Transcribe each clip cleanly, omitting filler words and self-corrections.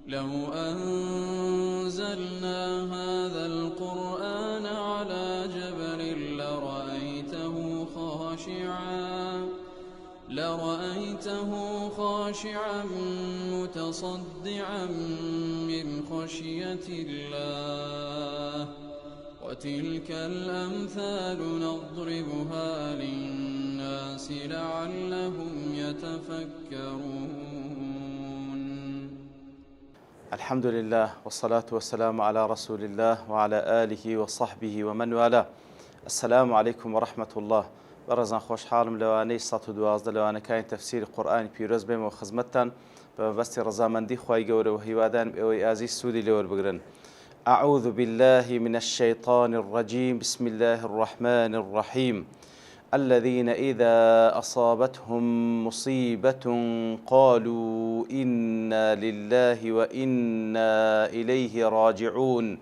لو أنزلنا هذا القرآن على جبل لرأيته خاشعا متصدعا من خشية الله. وتلك الأمثال نضربها للناس لعلهم يتفكرون. الحمد لله والصلاة والسلام على رسول الله وعلى آله وصحبه ومن والاه. السلام عليكم ورحمة الله. برزان خوش حالم لواني 112 لوانەکانی تەفسیری قورئانی پیرۆز بێمەوە خزمەتتان بە مەبەستی ڕەزامەندی خوای گەورە و هیوادارم ئێوەی ئازیز سوودی لێوەربگرن. أعوذ بالله من الشيطان الرجيم. بسم الله الرحمن الرحيم. الذين إذا أصابتهم مصيبة قالوا إنا لله وإنا إليه راجعون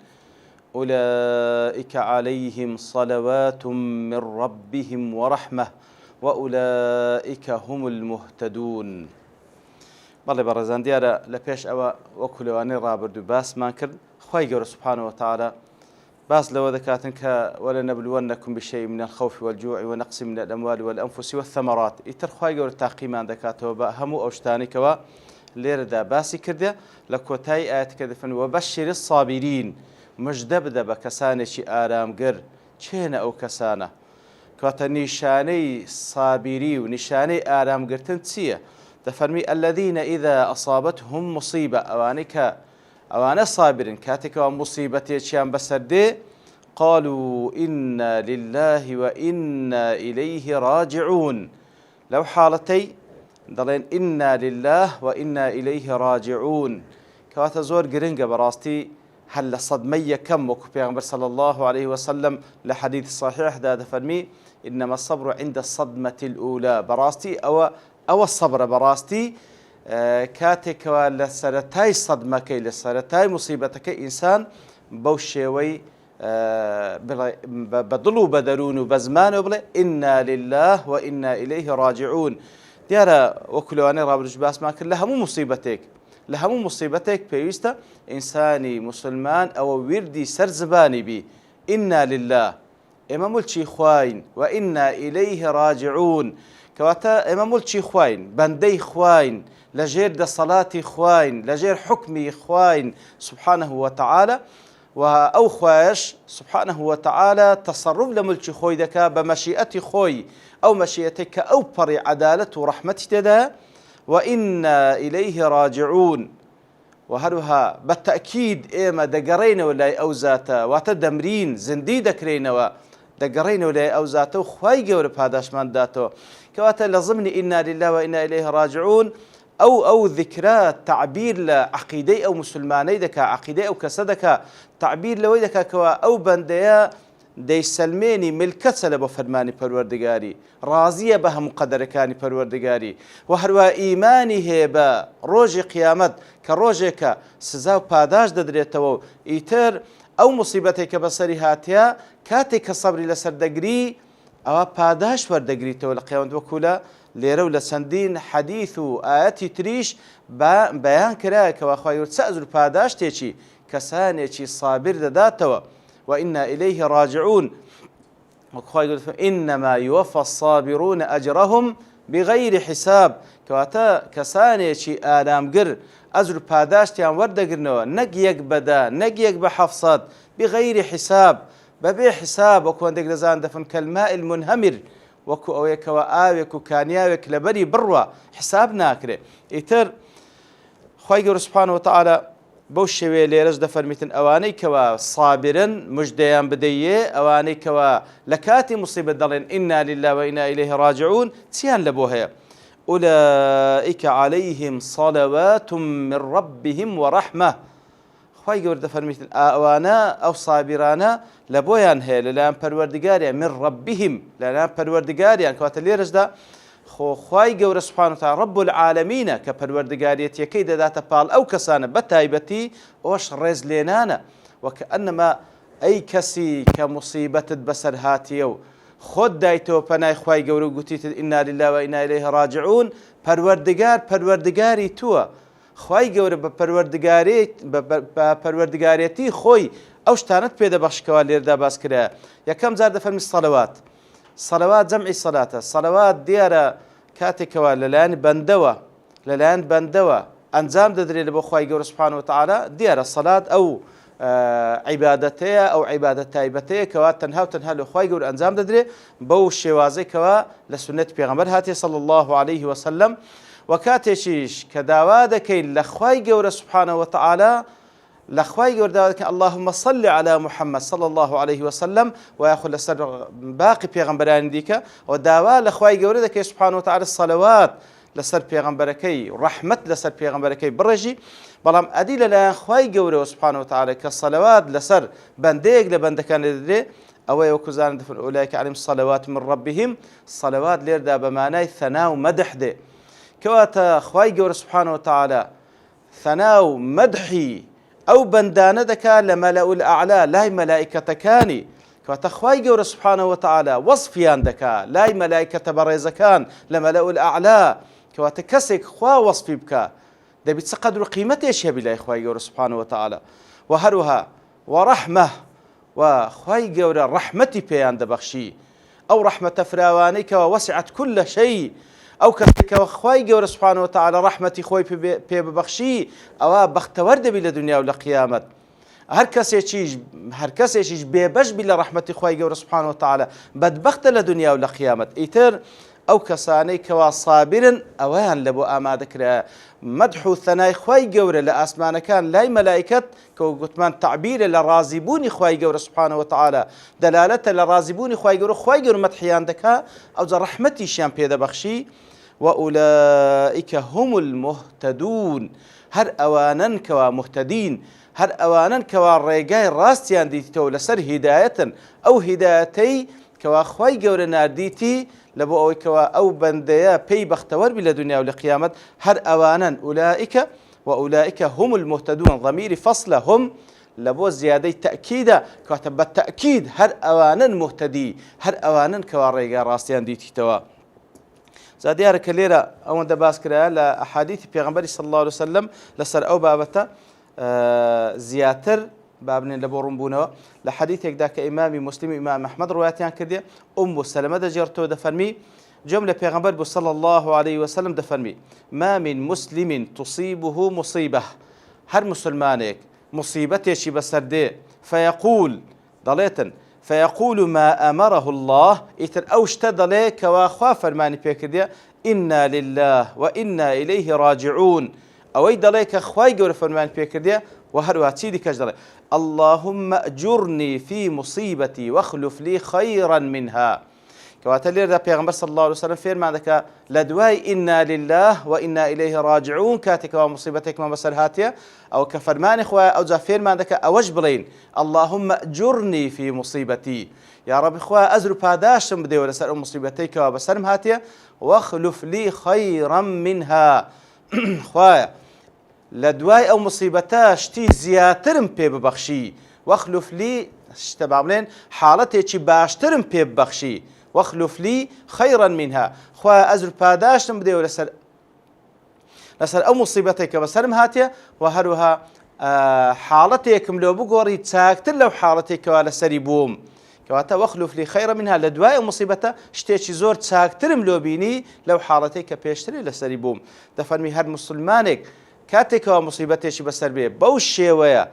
أولئك عليهم صلوات من ربهم ورحمة وأولئك هم المهتدون. بەڵێ بەڕێزان دیارە لە پێش ئەوە وەکو لەوانەی ڕابردوو باسمان کرد خوای گەورە سوبحانەهو وتعالە باس لەوە دەکاتن کە وَلَنَبْلُوَنَّكُم بِشَيْءٍ مِّنَ الْخَوْفِ وَالْجُوعِ وَنَقْصٍ مِّنَ الْأَمْوَالِ وَالْأَنفُسِ وَالثَّمَرَاتِ. ئیتر خوای گەورە تاقیمان دەکاتەوە بە هەموو ئەو شتانی کەوا لێرەدا باسی کردێ لە کۆتایی ئاەتەکە دەفەرمێ وَبَشِّرِ الصَّابِرِينَ. مژدە بدە بە کەسانێکی ئارامگر. چێنە ئەو کەسانە؟ کەواتە نیشانەی سابیری و نیشانەی ئارامگرتن چییە؟ دەفەرمی الذين إذا أصابتهم مصيبة. ئەوانە سابرن کاتێکەوە موسیبەتێکیان بەسەر دێ قالوا إنا لله وإنا إليه راجعون. لەو حاڵەتەی دەڵێن إنا لله وإنا إليه راجعون. کەواتە زۆر گرنگە بەڕاستی هەل لە سەدمەی یەکەم وەکو پێغەمبەر صلی الله عليه وسلم لە حەدیث صحیحدا دەفەرمی إنما الصبر عند الصدمة الأولى. بەڕاستی ئەوە سەبرە بەڕاستی کاتێکەوە لە سەرەتای سەدمەکەی لە سەرەتای موسیبەتەکەی ئینسان بەو شێوەی بە دڵ و بە دەروون و بە زمانەوە بڵێ إنا لله وإنا إليه راجعون. دیارە وەکو لەوانەی ڕابردووش باسمان کرد لە هەموو موسیبەتێک پێویستە ئینسانی موسڵمان ئەوە وردی سەر زبانی بی إنا لله ئێمە مولکی خواین وإنا إليه راجعون. کەواتە ئێمە مولکی خواین بەندەی خواین لەژێر دەسەڵاتی خواین لەژێر حکمی خواین سبحانه وتعالى و ئەو خوایش سبحانه وتعالى تەسەڕف لە مولکی خۆی دەکا بە مەشیئەتی خۆی ئەو مەشیئەتێک کە ئەو پەڕی عەدالەت و ڕەحمەتی تێدایە وإنا إليه راجعون. وهروها بالتأكيد ئێمە دەگەڕێینەوە لای ئەو زاتە واتە دەمرین زندی دەکرێنەوە دەگەڕێینەوە لای ئەو زاتە و خوای گەورە پاداشمان داتەوە. کەواتە لە ضمنی إنا لله وإنا إليه راجعون ئەو ذکرە تعبیر لە عەقیدەی ئەو مسلمانەی دەکا عەقیدەی ئەو کەسە دەکا تعبیر لەوەی دەکا کەوا ئەو بەندەیە دەیسەلمێنی ملکەتە لە بۆ فەرمانی پەروەردگاری ڕازیە بە هەموو قەدەرەکانی پەروەردگاری و هەروە ئیمانی هەیە بە ڕۆژی قیامەت کە ڕۆژێکە سزا و پاداش دەدرێتەوە و ئیتر ئەو موسیبەتێکە بەسەری هاتیە کاتێک کە سەبری لەسەر دەگری ئەوە پاداش وەردەگریتەوە لە قیامەت وەکو لە لێرە و لە چەندین حەدیث و ئاەتی تریش بەیان کرایە کەوا خوای گەورە چ ئەجر و پاداشتێکی کەسانێکی سابر دەداتەوە وإنا إليه راجعون. وخوای گەورە إنما يوفى الصابرون أجرهم بغير حساب. کەواتە کەسانێکی ئارامگر ئەجر و پاداشتیان وەردەگرنەوە نەک یەک بەدا نەک یەک بە 700 بغير حساب بەبێ حساب. وەکو هەندێک لەزان دەفەن کەلماء المنهمر وەکو ئەوەیەکەوە ئاوێک و کانیاوێک لەبەری بڕوە حساب ناکرێ. ئیتر خوای گەورە سوبحانەهو وتعالە بەو شێوەیە لێرەش دەفەرمیتن ئەوانەی کەوا سابرن مژدەیان بدەیێ ئەوانەی کەوا لە کاتی موسیبەت دەڵێن إنا لله وإنا إليه راجعون چیان لەبۆ هەیە؟ أولئك عليهم صلوات من ربهم ورحمة. خوای گەورە دەفەرمیتن ئەوانە ئەو سابرانە لە بۆیان هەیە لەلایەن پەروەردگاریان من ربهم لەلایەن پەروەردگاریان. کەواتە لێرەشدا خوای گەورە سوبحانەهو وتعالى رب العالمینە کە پەروەردگاریەتیەکەی دەداتە پاڵ ئەو کەسانە بە تایبەتی ئەوەش ڕێز لێنانە وەکەئەنەما ئەی کەسی کە موسیبەتت بەسەر هاتیە و خۆت دایتەوە پەنای خوای گەورە و گوتیت إنا لله وإنا إليه راجعون پەروەردگاری تووە خوای گەورە بە پەروەردگارێتی خۆی ئەو شتانت پێدەبەخشکەوە لێردا باس کرا. یەکەم جار دەفەرمی سەڵەوات جەمعی سەلاتە. سەڵەوات دیارە کاتێکەوە لەلایەن بەندەوە ئەنجام دەدرێت لە بۆ خوای گەورە سوبحانەهو وتەعالا. دیارە سەلات ئەو عیبادەتەیە، ئەو عیبادەت تایبەتەیە کەوا تەنها و تەنها لە خوای گەورە ئەنجام دەدرێت بەو شێوازەی کەوا لە سونەتی پێغەمبەر هاتیە صلی الله عليه وسلم. و کاتێکیش کە داوا دەکەین لە خوای گەورە سوبحانەهو وتەعالا لە خوای گەورە داوا دەکەین اللهم صل على محمد صلى الله عليه وسلم و یاخود لەسەر باقی پێغەمبەرانی دیکە و داوا لە خوای گەورە دەکەی سوبحانەهو وتەعالا سەلەوات لەسەر پێغەمبەرەکەی ڕەحمەت لەسەر پێغەمبەرەکەی بڕێژی. بەڵام ئەدی لەلایەن خوای گەورەوە سوبحانەهو وتەعالا کە سەلەوات لەسەر بەندەیەک لە بەندەکان دەدرێت ئەوەیە وەکو زانن دەفەرمێن ئولایکە عەلەیهیم صەلەوات من ڕەبیهیم. سەلەوات لێردا بە مانای ثەنا و مەدح دێ کەواتە خوای گەورە سوبحانەهو وتەعالا ثەنا و مەدحی ئەو بەندانە دەکات لە مەلەئول ئەعلا لای مەلائیکەتەکانی. کەواتە خوای گەورە سوبحانەهو وتەعالا وەصفیان دەکات لای مەلائیکەتە بەڕێزەکان لە مەلەئول ئەعلا. کەواتە کەسێک خوا وەصفی بکە دەبێت چ قەدر و قیمەتێکی هەبی لای خوای گەورە سوبحانەهو وتەعالا. و هەروەها وەڕەحمە و خوای گەورە ڕەحمەتی پێیان دەبەخشی. ئەو ڕەحمەتە فراوانەی کەوە وەسعت كل شەی. ئەو کەسێکەوە خوای گەورە سوبحانەهو وتەعالا ڕەحمەتی خۆی پێ ببەخشی ئەوە بەختەوەر دەبی لە دنیا و لە قیامەت. هەر کەسێکیش بێبەش بی لە ڕەحمەتی خوای گەورە سوبحانەهو وتەعالا بەدبەختە لە دنیا و لە قیامەت. ئیتر ئەو کەسانەی کەوا سابرن ئەوەیان لە بۆ ئامادەکرا مەدح و ثەنای خوای گەورە لە ئاسمانەکان لای مەلائیکەت کە گوتمان تەعبیرە لە ڕازیبوونی خوای گەورە سوبحانەهو وتەعالا دەلالەتە لە ڕازیبوونی خوای گەورە مەدحیان دەکا ئەوجا ڕەحمەتیشیان پێدەبەخشی. وأولئك هم المهتدون. هەر ئەوانن کەوا مهتدین، هەر ئەوانن کەوا ڕێگای ڕاستیان دیتەوە لەسەر هیدایەتن ئەو هیدایەتەی کەوا خوای گەورە ناردیتی لە بۆ ئەوەی کەوا ئەو بەندەیە پێی بەختەوەر بی لە دنیا و لە قیامەت. هەر ئەوانن ئولائیکە وأولئك هم المهتدون. ضمير فصل هم لبو زيادة تأكيدا كاتب بالتأكيد هر أوانا مهتدي هر أوانا كواريغا راستيان ديتي توا. زاديار كليرا أو دباس كرا لأحاديث بيغمبري صلى الله عليه وسلم لسر أو بابتا زياتر بابن لبورن بونوا لحديث ذاك إمام مسلم إمام أحمد رواياتيان كردي سلمة دجرتو دفرمي جملة بيغمبر صلى الله عليه وسلم دفرمي ما من مسلم تصيبه مصيبة هر مسلمانك مصيبته شي بسردي فيقول ما أمره الله إتر أوشت ضليك وأخوا فرماني بيكردي إنا لله وإنا إليه راجعون أوي ضليك أخواي قول فرماني بيكردي وهروا تيدي كجدري اللهم أجرني في مصيبتي واخلف لي خيرا منها. كواتلير دا بيغمبر صلى الله عليه وسلم فير ما ذكا لدواي إنا لله وإنا إليه راجعون كاتك ومصيبتك ما بسر هاتيا أو كفرمان إخوة أو زافير ما ذكا أوج بلين اللهم أجرني في مصيبتي يا رب إخوة أزر باداشم بدي ولا سر مصيبتيك وبسرم هاتيا واخلف لي خيرا منها. إخوة لدواي أو مصيبتاش تي زياترم بي ببخشي واخلف لي اشتبابلين حالتي چي باشترم بي ببخشي واخلف لي خيرا منها. خوا أزر باداشتم بدي لسر أو مصيبتك بسرم هاتيا وهروها حالتكم لو بقوري تساكتر لو حالتك ولا سريبوم كواتا واخلف لي خيرا منها لدواء ومصيبته شتيشي زور تساكترم لو بيني لو حالتك بيشتري لسريبوم. دفرمي هاد مسلمانك كاتك ومصيبتك بسر بيه بوشي ويا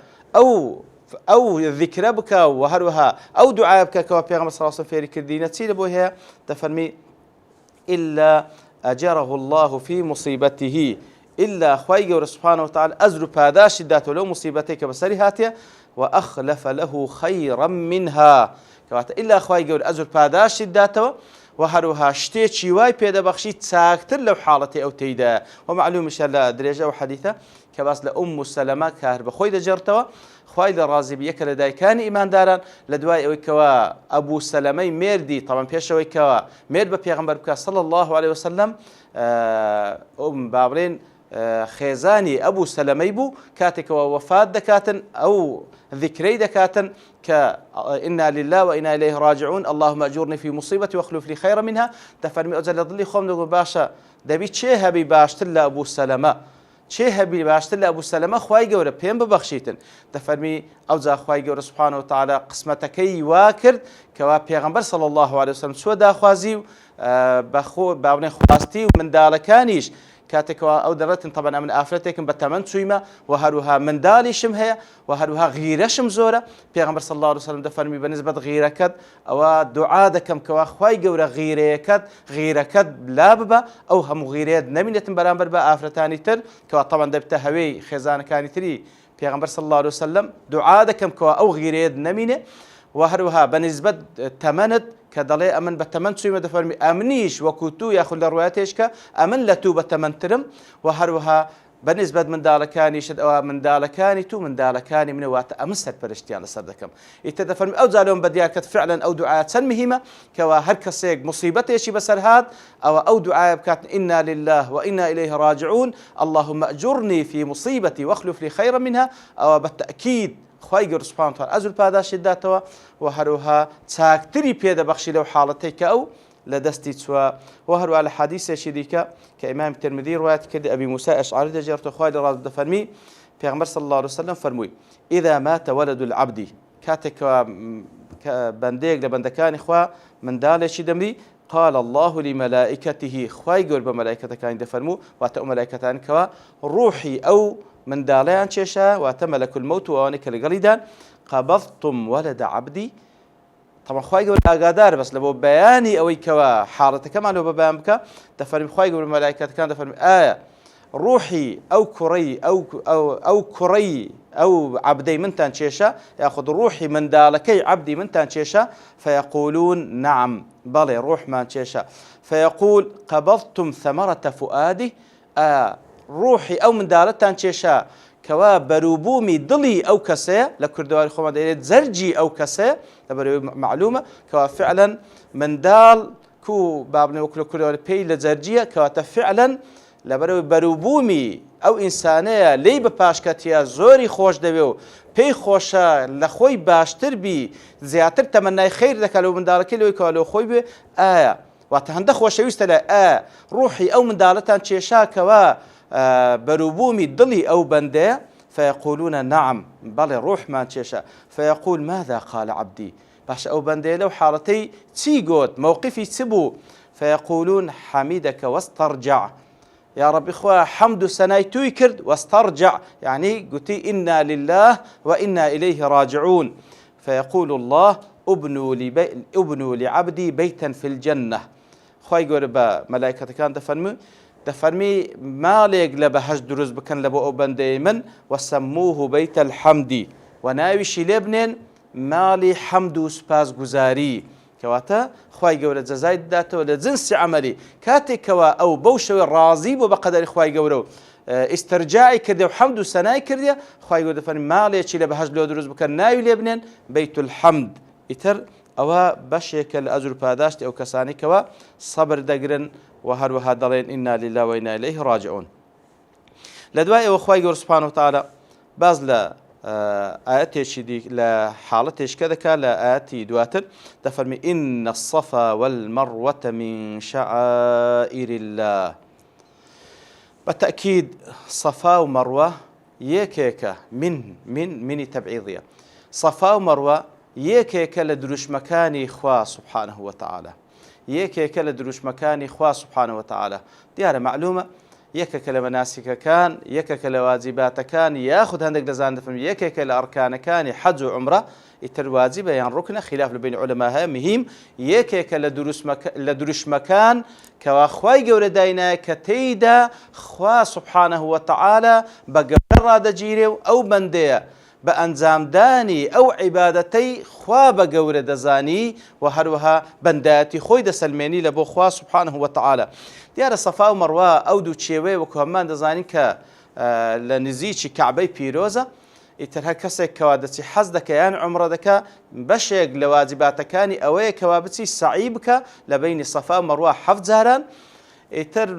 أو ذكر بك وهروها أو دعاء بك كما بيغمبر صلى الله عليه وسلم في كردينة تسيل بوها تفرمي إلا أجره الله في مصيبته إلا خواي جور سبحانه وتعالى أزر باداش داته لو مصيبتك بسري هاتيا وأخلف له خيرا منها. إلا خواي جور أزر باداش داته وهروها شتيتشي واي بيدا بخشي تساكتر لو حالتي أو تيدا. ومعلوم إن شاء الله درجة وحديثة كباس لأم سلمة كهرب خوي دجرتوا خوای لە ڕازی بیەکە لە دایکانی ئیمانداران لە دوای ئەوەی کەوا ئەبوو سەلەمەی مێردی تەڵەن پێشەوەی کەوا مێرد بە پێغەمبەر بکە صلی الله عليه وسلم بابڵێن خێزانی ئەبوو سەلەمەی بوو کاتێکەوە وەفات دەکاتن ئەو ذکرەی دەکاتن کە إنا لله وإنا إليه راجعون اللهم أجرني في مصيبتي واخلف لي خيرا منها. دەفەرمی ئەوجا لە دڵی خۆم دەگوت باشە دەبی چێ هەبی باشتر لە ئەبوو سەلەمە چێ هەبی باشتر لە ئەبوو سەلەمە خوای گەورە پێم ببەخشیتن دەفەرمی ئەوجا خوای گەورە سوبحانەهو وتعالە قسمەتەکەی وا کرد کەوا پێغەمبەر صلی الله علیه وسلم چوە داخوازی و با بڵێن خواستی و منداڵەکانیش کاتێکەوە ئەو دەڕێتن طبعا من ئافرەتێکم بە تەمەن چوویمە و هەروها منداڵیشم هەیە و هەروها غیرەشم زۆرە پێغەمبەر صلی الله علیه وسلم دەفەرمی بەنسبەت غیرەکەت ئەوە دوعا دەکەم کەوا خوای گەورە غیرەکەت لا ببە ئەو هەموو غیرەیەت نەبینێتن بەرامبەر بە ئافرەتانی تر کەوا طبعا دەبتە هەوەی خێزانەکانی تری پێغەمبەر صلی الله علیه وسلم دوعا دەکەم کەوا ئەو غیرەیەت نەمینێ و هەروها بەنسبەت تەمەنت کە دەڵێ ئەمن بە تەمەن چوویمە دەفەرمی ئەمنیش وەکو تو یاخود لە ڕوایەتێش کە ئەمن لە تو بە تەمەنترم و هەروها بەنسبەت منداڵەکانیشت ئەوە منداڵەکانی تو منداڵەکانی منە واتە ئەمن سەرپەرشتیان لەسەر دەکەم ئیتر دەفەرمی ئەو جالۆم بەدیارکەت فعلا ئەو دوعایە چەند مهمە کەوا هەر کەسێک مصیبەتێکی بەسەر هات ئەو دوعایە بکات ئینا لله وئینا إليه راجعون اللهم أجرني في مصيبتي واخلف لي خيرا منها ئەوە بەتەئکید خوای گەورە سوبحانەهو وتعالە ئەجر پاداشت داتەوە و هەروها چاکتری پێدەبەخشی لەو حاڵەتەی کە ئەو لە دەستی چووە و هەروها لە حەدیثێکی دیکە کە ئیمام ترمذی ڕوایەت کردی ئەبی موسى ئەشعری دەجێڕێتەوە خوای لە ڕاست دەفەرمی پێغەمبەر صلی الله عليه وسلم فەرمووی إذا مات ولد العبد کاتێکەوە بەندەیەک لە بەندەکانی خوا منداڵێکی دەمری قال الله لملائكته خوای گەورە بە مەلایکەتەکانی دەفەرموو واتە ئەو مەلایکەتانی کەوا ڕوحی ئەو منداڵەیان چێشە واتە مەلەک المەوت و ئەوانەی کە لەگەڵیدان قبضتم ولد عبدي طبعا خوای گەورە ئاگادار بەس لە بۆ بەیانی ئەوەی کەوا حاڵەتەکەمان لەوە بەیان بکە دەفەرمی خوای گەورە مەلایکەتەکان دەفەرمی ئایا ڕوحی ئەو کوڕەی ئەو عەبدەی منتان چێشە یاخود ڕوحی منداڵەکەی عەبدی منتان چێشە فيقولون نعم بەڵێ ڕوحمان چێشە فيقول قبضتم ثمرة فؤاده ڕوحی ئەو منداڵەتان چێشە کەوا بەروبوومی دڵی ئەو کەسەیە لە کوردەواری خۆمان دەیڵێت جەرجی ئەو کەسەیە لەبەرەوەی معلومە کەوا فعلا منداڵ کو بابنێ وەکو لە کوردەواری پێی لە جەرجیە کەواتە فعلا لەبەرەوەی بەروبوومی ئەو ئینسانەیە لێی بە پاشکەتیە زۆری خۆش دەوێ و پێی خۆشە لە خۆی باشتر بی زیاتر تەمەنای خەیر دەکات لەو منداڵەکەی لەوەی کەوا لەو خۆی بێ ئایا واتە هەندە خۆشەویستە لە ڕوحی ئەو منداڵەتان چێشاکەوە بەروبوومی دڵی ئەو بەندەیە فيقولون نعم بەڵێ ڕوحمان چێشە فيقول ماذا قال عبدي باش ئەو بەندەیە لەو حاڵەتەی چی گوت موقفی چ بوو فيقولون حميدك واسترجع يا ربي خوا حمد سناي توي كرد واسترجع يعني قلتي إنا لله وإنا إليه راجعون فيقول الله ابنوا لعبدي بيتا في الجنة خواهي قول ملائكة كان دەفەرمی ماڵێک لە بەهەشت دروست بکەن لە بۆ ئەو بەندەی من وسموه بيت الحمد و ناویشی لێ بنێن ماڵی حەمد و سوپاسگوزاری کەواتە خوای گەورە جەزای دەداتەوە لە جنسی عەمەلی کاتێکەوە ئەو بەو شەوێ ڕازی بۆ بە قەدەری خوای گەورە و ئیسترجاعی کردێ و حەمد و سەنای کردێ خوای گەورە دەفەرمی ماڵێکی لە بەهەشت لۆ دروست بکەن ناوی لێ بنێن بەیت الحەمد ئیتر ئەوە بەشێکە لە ئەجر و پاداشتی ئەو کەسانی کەوە سەبر دەگرن و هەروەها دەڵێن ئینا لله وئینا إليه راجعون لە دوای ئەوە خوای گەورە سوبحانەهو وتعالە باز لە ئاەتێکی لە حاڵەتێشکە دەکات لە ئاەتی دواتر دەفەرمی إن الصفا والمروة من شعائر الله بەتەئکید صفا و مەروە یەکێکە منی تەبعیضیە صفا و مەروە یەکێکە لە دروشمەکانی خوا سوبحانەهو وتعالە یەکێکە لە دروشمەکانی خوا سوبحانەهو وتعالە دیارە معلومە یەکێکە لە مەناسکەکان یەکێکە لە واجیباتەکان یاخود هەندێک دەزان دەفەرمی یەکێکە لە ئەرکانەکانی حەج و عومرە ئیتر واجبە یان ڕوکنە خلاف لە بین عولەما هەیە مهم یەکێکە لە دروشمەکان کەوا خوای گەورە داینایە کە تێیدا خوا سوبحانەهو وتعالە بە گەورە ڕادەگیرێ و ئەو بەندەیە بە ئەنجامدانی ئەو عیبادەتەی خوا بە گەورە دەزانی و هەروەها بەندایەتی خۆی دەسەلمێنی لە بۆ خوا سوبحانەهو وتعالە دیارە سەفا و مەڕوا ئەو دوو چێوەیە وەکو هەممان دەزانین کە لە نزیکی کەعبەی پیرۆزە ئیتر هەر کەسێک کەوا دەچی حەز دەکە یان عومرە دەکە بەشێک لە واجباتەکانی ئەوەیە کەوا بچی سەعی بکە لە بینی سەفا و مەڕوا 7 جاران ئیتر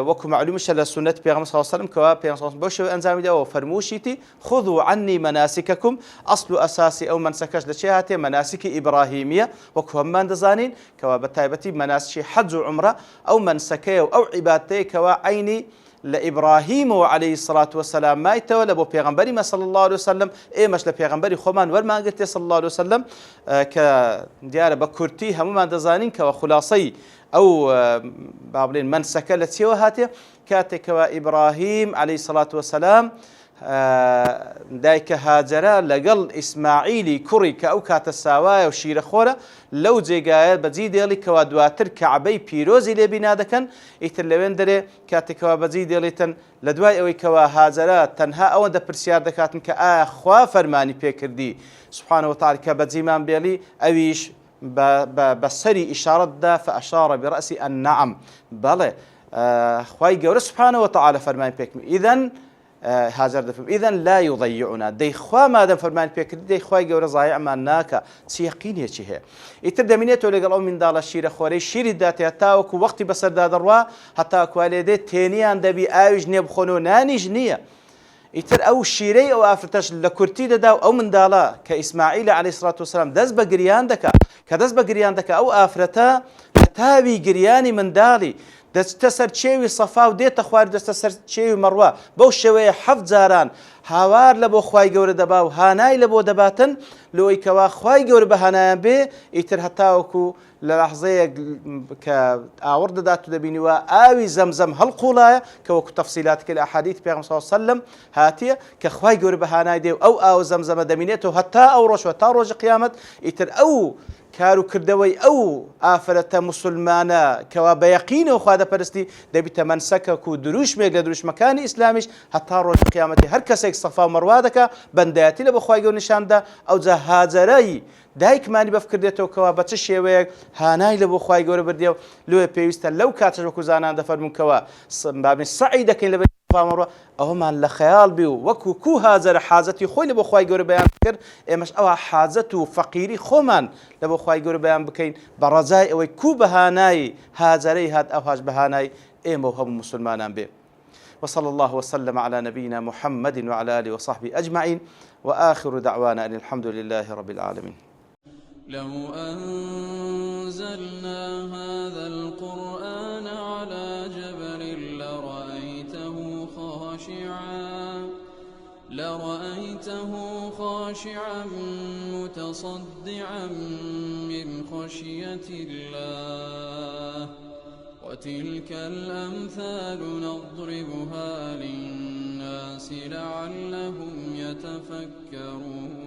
وەکو معلومشە لە سونەت پێغەمبەر صلی الله علیه و سلم کەوا پێغەمبەر بۆ شێوەی ئەنجامی داوە فەرمووشیتی خذوا عني مناسككم ئەسڵ و ئەساسی ئەو مەنسەکەش لە چێ هاتێ مەناسکی ئیبراهیمیە وەکو هەممان دەزانین کەوا بە تایبەتی مەناسکی حەج و عومرە ئەو مەنسەکەیە و ئەو عیبادەتەیە کەوا عینی لإبراهيم عليه الصلاة والسلام ما يتولى بو پیغمبري ما صلى الله عليه وسلم مش لپیغمبري خومان ورما قلت صلى الله عليه وسلم كديار بكورتي هم ما دزانين كخلاصي أو بابلين من سكلت سوى هاته كاتك وإبراهيم عليه الصلاة والسلام دایکە هاجرە لەگەڵ ئیسماعیلی کوڕی کە ئەو کاتە ساوایە و شیرەخۆرە لەو جێگایە بەجی دێڵی کەوا دواتر کەعبەی پیرۆزی لێ بنا دەکەن ئیتر لەوێن دەرێ کاتێکەوە بەجی دێڵیتن لە دوای ئەوەی کەوا هاجرە تەنها ئەوەندە پرسیار دەکاتن کە ئایا خوا فەرمانی پێکردی سبحانەوە وتعالی کە بەجیمان بێڵی ئەویش بەسەری ئیشارەتدا فەئەشارە بڕەسی ئەننەعەم بەڵێ خوای گەورە سبحانەوە وتعالی فەرمانی پێکردی ئیذەن هاجر دفهم إذن لا يضيعنا دي خوا ما دام فرمان بيكرد دي خواي جورا ضايع ما ناكا سيقين هيك هي يتبدا منيتو لقال أو من دال الشير خواري شير داتي هتاوك وقتي بسر داد الروا هتاوك والدي تانيان دبي آوج نبخونو ناني جنية يتر أو شيري أو أفرتش لكورتي داو أو من دالا كإسماعيل عليه الصلاة والسلام دز بقريان دكا كدز بقريان دكا أو أفرتا تابي قرياني من دالي دەستە سەر چێوی سەفا و دێتە خوار دەستە سەر چێوی مەڕوا بەو شێوەیە 7 جاران هاوار لە بۆ خوای گەورە دەبا و هانای لە بۆ دەباتن لەوەی کەوا خوای گەورە بە هانایان بێ ئیتر هەتاوەکو لە لەحظەیەک کە ئاوەڕ دەدات و دەبینیوە ئاوی زەمزەم هەڵقوڵایە کە وەکو تەفسیلاتەکە لە ئەحادیث پێغەمبەر صلی الله علیه وسلم هاتیە کە خوای گەورە بە هانای دێ و ئەو ئاو زەمزەمە دەمینێتەوە هەتا ئەو ڕۆژ تا ڕۆژی قیامەت ئیتر ئەو کارو کردەوەی ئەو ئافرەتە موسڵمانە کەوا بە یەقینەوە خوا دەپەرستی دەبیتە مەنسەکەک و دروشمێک لە دروشمەکانی ئیسلامیش هەتا ڕۆژی قیامەتی هەر کەسێک سەفا و مەڕوا دەکا بەندایەتی لە بە خوای گەورە نیشاندا ئەوجا هاجرەی دایکمانی بەفکردێتەوە کەوا بە چ شێوەیەک هانای لە بۆ خوای گەورە بردێ و لێ پێویستە لەو کاتەش وەکو زانان دەفەرمون کەوا بابین سعی دەکەین لە فامڕۆ ئەومان لە خەیاڵ بی و وەکو کو هاجرە حاجەتی خۆی لە بۆ خوای گەورە بەیان کرد ئێمەش ئەوە حاجەت و فەقیری خۆمان لە بۆ خوای گەورە بەیان بکەین بە ڕەجای ئەوەی کو بەهانایی هاجرەی هات ئەوهاش بەهانای ئێمە و هەموو موسڵمانان بێ وصلى الله وسلم على نبينا محمد وعلى آله وصحبه أجمعين وآخر دعوانا أن الحمد لله رب العالمين لو أنزلنا هذا القرآن على جبل لرأيته خاشعا متصدعا من خشية الله وتلك الأمثال نضربها للناس لعلهم يتفكرون